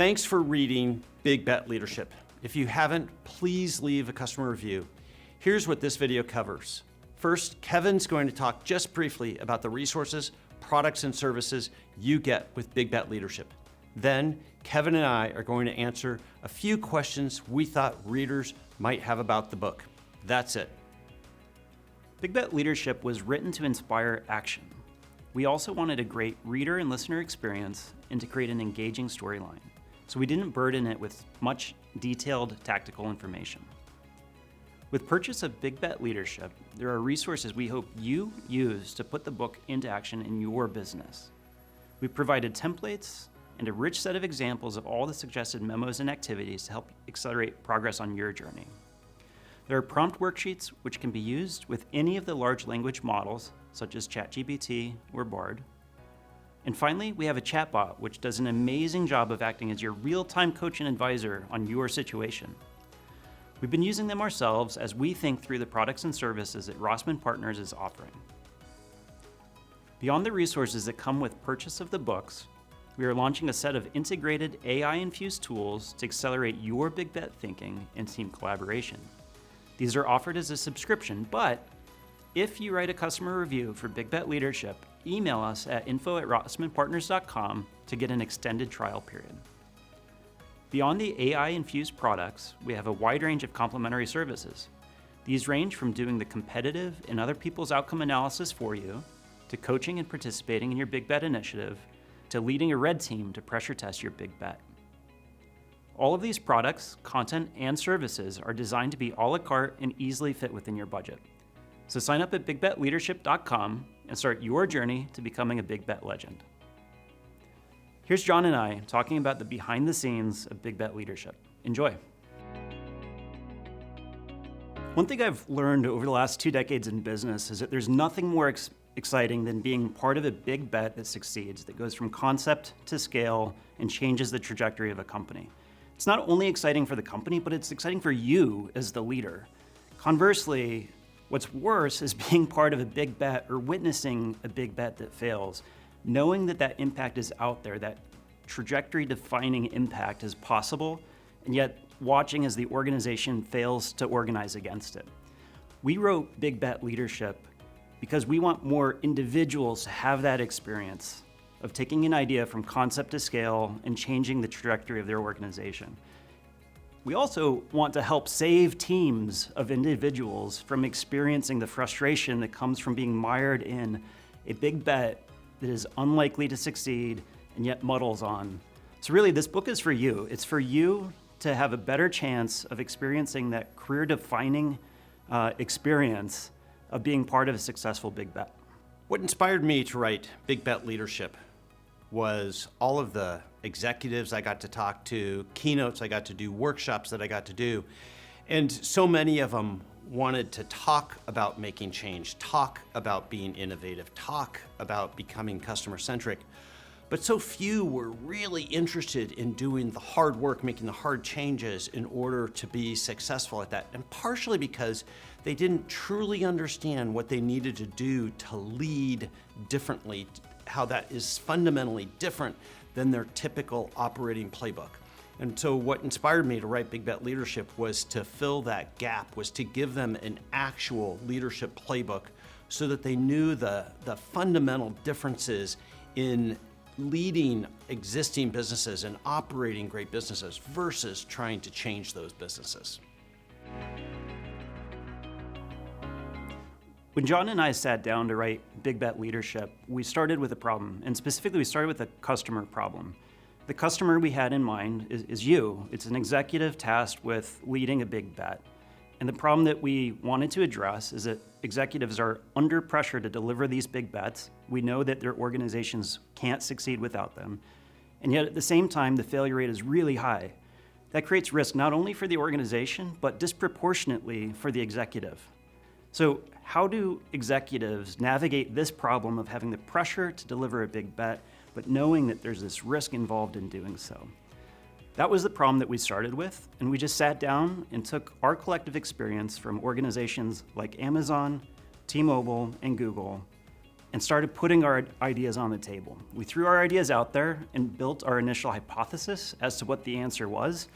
Thanks for reading Big Bet Leadership. If you haven't, please leave a customer review. Here's what this video covers. First, Kevin's going to talk just briefly about the resources, products, and services you get with Big Bet Leadership. Then, Kevin and I are going to answer a few questions we thought readers might have about the book. That's it. Big Bet Leadership was written to inspire action. We also wanted a great reader and listener experience and to create an engaging storyline. So we didn't burden it with much detailed tactical information. With purchase of Big Bet Leadership, there are resources we hope you use to put the book into action in your business. We've provided templates and a rich set of examples of all the suggested memos and activities to help accelerate progress on your journey. There are prompt worksheets which can be used with any of the large language models, such as ChatGPT or Bard. And finally, we have a chatbot which does an amazing job of acting as your real-time coach and advisor on your situation. We've been using them ourselves as we think through the products and services that Rossman Partners is offering. Beyond the resources that come with purchase of the books, we are launching a set of integrated AI-infused tools to accelerate your big bet thinking and team collaboration. These are offered as a subscription, but if you write a customer review for Big Bet Leadership, email us at info@rossmanpartners.com to get an extended trial period. Beyond the AI-infused products, we have a wide range of complementary services. These range from doing the competitive and other people's outcome analysis for you, to coaching and participating in your Big Bet initiative, to leading a red team to pressure test your big bet. All of these products, content, and services are designed to be a la carte and easily fit within your budget. So sign up at bigbetleadership.com and start your journey to becoming a Big Bet legend. Here's John and I talking about the behind the scenes of Big Bet Leadership. Enjoy. One thing I've learned over the last 2 decades in business is that there's nothing more exciting than being part of a big bet that succeeds, that goes from concept to scale and changes the trajectory of a company. It's not only exciting for the company, but it's exciting for you as the leader. Conversely, what's worse is being part of a big bet or witnessing a big bet that fails, knowing that that impact is out there, that trajectory-defining impact is possible, and yet watching as the organization fails to organize against it. We wrote Big Bet Leadership because we want more individuals to have that experience of taking an idea from concept to scale and changing the trajectory of their organization. We also want to help save teams of individuals from experiencing the frustration that comes from being mired in a big bet that is unlikely to succeed and yet muddles on. So really, this book is for you. It's for you to have a better chance of experiencing that career-defining experience of being part of a successful big bet. What inspired me to write Big Bet Leadership was all of the executives I got to talk to, keynotes I got to do, workshops that I got to do. And so many of them wanted to talk about making change, talk about being innovative, talk about becoming customer-centric. But so few were really interested in doing the hard work, making the hard changes in order to be successful at that. And partially because they didn't truly understand what they needed to do to lead differently, how that is fundamentally different than their typical operating playbook. And so what inspired me to write Big Bet Leadership was to fill that gap, was to give them an actual leadership playbook so that they knew the fundamental differences in leading existing businesses and operating great businesses versus trying to change those businesses. When John and I sat down to write Big Bet Leadership, we started with a problem, and specifically we started with a customer problem. The customer we had in mind is you. It's an executive tasked with leading a big bet. And the problem that we wanted to address is that executives are under pressure to deliver these big bets. We know that their organizations can't succeed without them. And yet at the same time, the failure rate is really high. That creates risk not only for the organization, but disproportionately for the executive. So how do executives navigate this problem of having the pressure to deliver a big bet, but knowing that there's this risk involved in doing so? That was the problem that we started with, and we just sat down and took our collective experience from organizations like Amazon, T-Mobile, and Google, and started putting our ideas on the table. We threw our ideas out there and built our initial hypothesis as to what the answer was.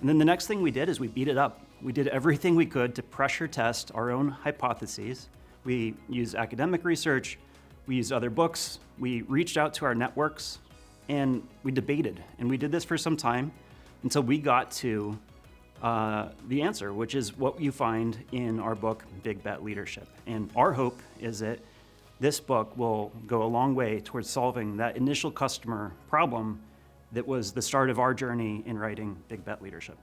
And then the next thing we did is we beat it up. We did everything we could to pressure test our own hypotheses. We used academic research, we used other books, we reached out to our networks, and we debated. And we did this for some time until we got to the answer, which is what you find in our book, Big Bet Leadership. And our hope is that this book will go a long way towards solving that initial customer problem that was the start of our journey in writing Big Bet Leadership.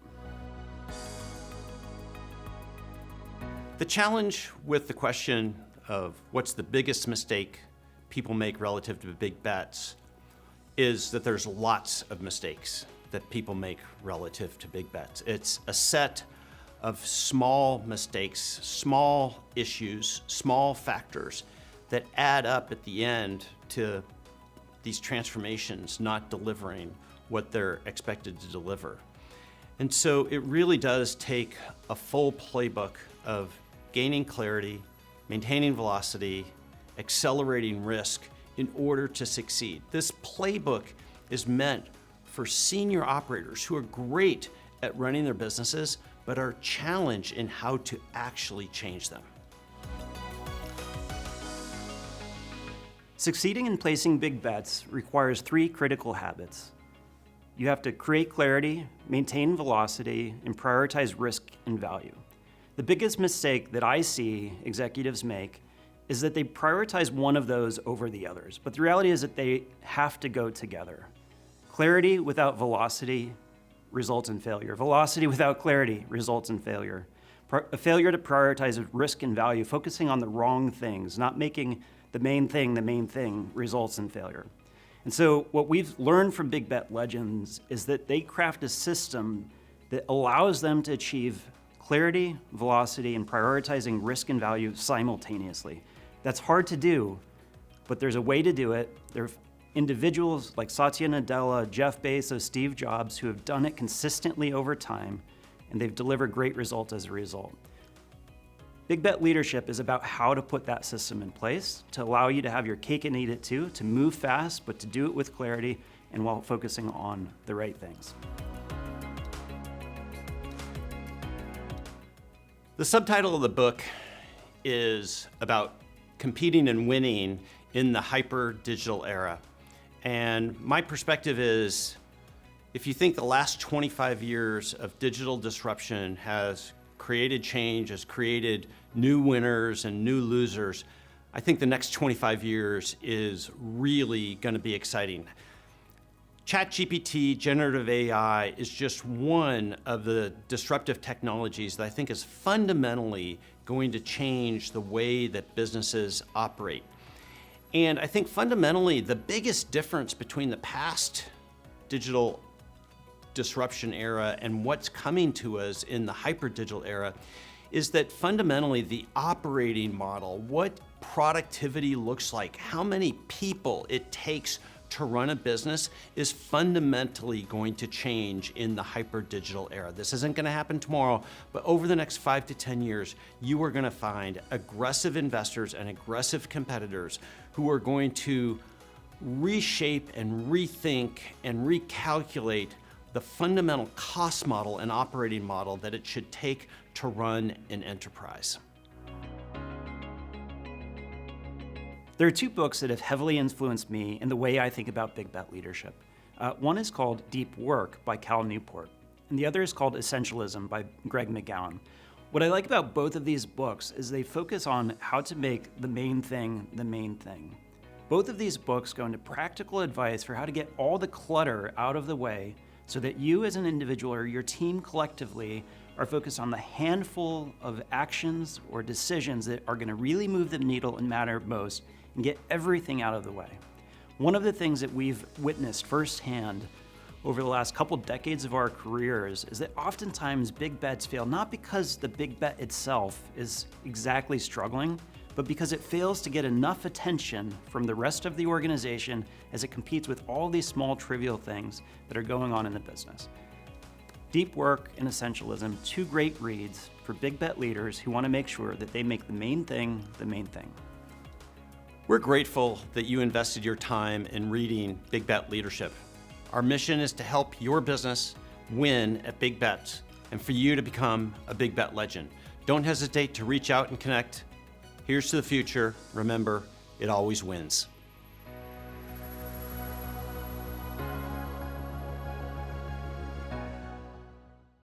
The challenge with the question of what's the biggest mistake people make relative to big bets is that there's lots of mistakes that people make relative to big bets. It's a set of small mistakes, small issues, small factors that add up at the end to these transformations not delivering what they're expected to deliver. And so it really does take a full playbook of gaining clarity, maintaining velocity, accelerating risk in order to succeed. This playbook is meant for senior operators who are great at running their businesses, but are challenged in how to actually change them. Succeeding in placing big bets requires 3 critical habits. You have to create clarity, maintain velocity, and prioritize risk and value. The biggest mistake that I see executives make is that they prioritize one of those over the others. But the reality is that they have to go together. Clarity without velocity results in failure. Velocity without clarity results in failure. A failure to prioritize risk and value, focusing on the wrong things, not making the main thing results in failure. And so what we've learned from Big Bet legends is that they craft a system that allows them to achieve clarity, velocity, and prioritizing risk and value simultaneously. That's hard to do, but there's a way to do it. There are individuals like Satya Nadella, Jeff Bezos, Steve Jobs who have done it consistently over time, and they've delivered great results as a result. Big Bet Leadership is about how to put that system in place to allow you to have your cake and eat it too, to move fast, but to do it with clarity and while focusing on the right things. The subtitle of the book is about competing and winning in the hyper-digital era. And my perspective is, if you think the last 25 years of digital disruption has created change, has created new winners and new losers, I think the next 25 years is really going to be exciting. ChatGPT, generative AI, is just one of the disruptive technologies that I think is fundamentally going to change the way that businesses operate. And I think fundamentally the biggest difference between the past digital disruption era and what's coming to us in the hyper-digital era is that fundamentally the operating model, what productivity looks like, how many people it takes to run a business is fundamentally going to change in the hyper-digital era. This isn't going to happen tomorrow, but over the next 5 to 10 years, you are going to find aggressive investors and aggressive competitors who are going to reshape and rethink and recalculate the fundamental cost model and operating model that it should take to run an enterprise. There are 2 books that have heavily influenced me in the way I think about Big Bet leadership. One is called Deep Work by Cal Newport, and the other is called Essentialism by Greg McGowan. What I like about both of these books is they focus on how to make the main thing the main thing. Both of these books go into practical advice for how to get all the clutter out of the way so that you as an individual or your team collectively are focused on the handful of actions or decisions that are going to really move the needle and matter most and get everything out of the way. One of the things that we've witnessed firsthand over the last couple decades of our careers is that oftentimes big bets fail, not because the big bet itself is exactly struggling, but because it fails to get enough attention from the rest of the organization as it competes with all these small trivial things that are going on in the business. Deep Work and Essentialism, 2 great reads for big bet leaders who want to make sure that they make the main thing the main thing. We're grateful that you invested your time in reading Big Bet Leadership. Our mission is to help your business win at big bets and for you to become a Big Bet legend. Don't hesitate to reach out and connect. Here's to the future. Remember, it always wins.